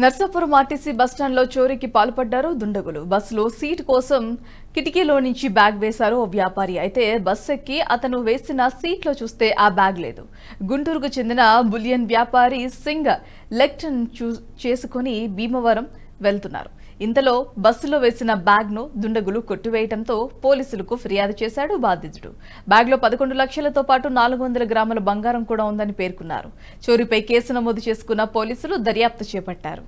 Narsapuram RTC bus stand లో చోరీకి పాల్పడ్డారు దుండగులు. బస్సులో సీట్ కోసం కిటికీలో నుంచి బ్యాగ్ వేశారు ఓ వ్యాపారి. అయితే బస్సు ఎక్కి అతను వేసిన సీట్లో చూస్తే ఆ బ్యాగ్ లేదు. గుంటూరుకు చెందిన బులియన్ వ్యాపారి సింగ్ లెక్టన్ చేసుకుని భీమవరం వెళ్తున్నారు. ఇంతలో బస్సులో వేసిన బ్యాగ్ ను దుండగులు కొట్టివేయడంతో పోలీసులకు ఫిర్యాదు చేశాడు బాధితుడు. బ్యాగ్ లో 11 లక్షలతో పాటు 400 గ్రాముల బంగారం కూడా ఉందని పేర్కొన్నారు. చోరీపై కేసు నమోదు చేసుకున్న పోలీసులు దర్యాప్తు చేపట్టారు.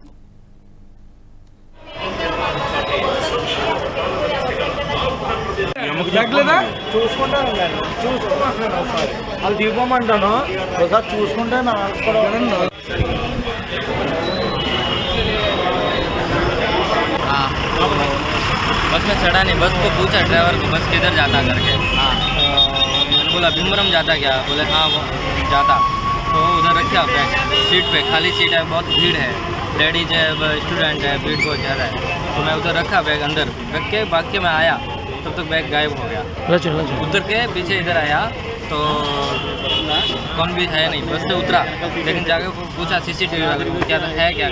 बस में चढ़ा नहीं, बस को पूछा ड्राइवर को बस किधर जाता करके। मैंने बोला भीमवरम जाता क्या? बोले हाँ वो जाता। तो उधर रखा बैग सीट पे, खाली सीट है, बहुत भीड़ है, लेडीज है, स्टूडेंट है, भीड़ बहुत ज़्यादा है। तो मैं उधर रखा बैग, अंदर रख के भाग के मैं आया, तब तक बैग गायब हो गया। उतर के पीछे इधर आया तो कौन भी है नहीं, बस से उतरा, लेकिन जाके पूछा सीसीटीवी वाले को क्या है क्या,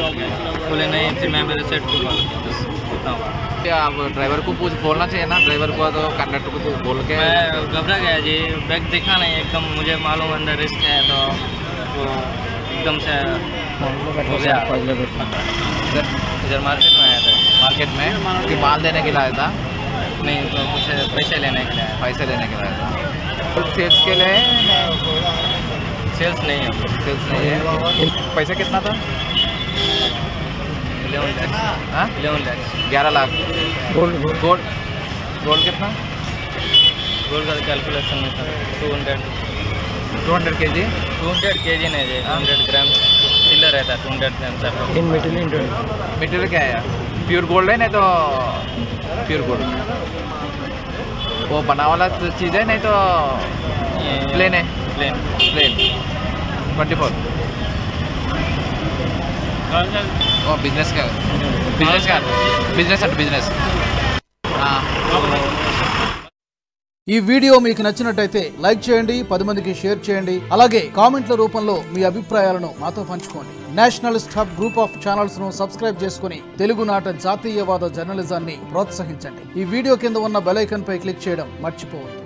बोले नहीं। फिर मैं मेरे सेट को आप ड्राइवर को बोलना चाहिए ना, ड्राइवर को तो कंडक्टर को तो बोल के। मैं घबरा गया जी, बैग देखा नहीं, एकदम मुझे मालूम अंदर रिस्क है, तो एकदम से हो गया। इधर मार्केट में आया था। मार्केट में कि माल देने के लिए आया था? नहीं, तो कुछ पैसे लेने के लिए। पैसे लेने के लिए आया था। सेल्स के लिए? सेल्स नहीं है। सेल्स नहीं है। पैसा कितना था? 11 लाख। 11 लाख। गोल्ड कितना? गोल्ड का कैलकुलेशन में था 200 kg। 200 kg नहीं जी, 200 ग्राम चिल्लर रहता, 200 ग्राम सर। इन मटेरियल क्या है? प्योर गोल्ड है, नहीं तो प्योर गोल्ड वो बना वाला चीज़ है, नहीं तो प्लेन है? प्लेन 24। ओ बिजनेस ఈ వీడియో మీకు నచ్చినట్టయితే లైక్ చేయండి, 10 మందికి షేర్ చేయండి. అలాగే కామెంట్ల రూపంలో మీ అభిప్రాయాలను మాతో పంచుకోండి. Nationalist hub group of channels ను సబ్స్క్రైబ్ చేసుకుని తెలుగునాట జాతీయవాద జర్నలిజాన్ని ప్రోత్సహించండి. ఈ వీడియో కింద ఉన్న బెల్ ఐకాన్ పై క్లిక్ చేయడం మర్చిపోవద్దు.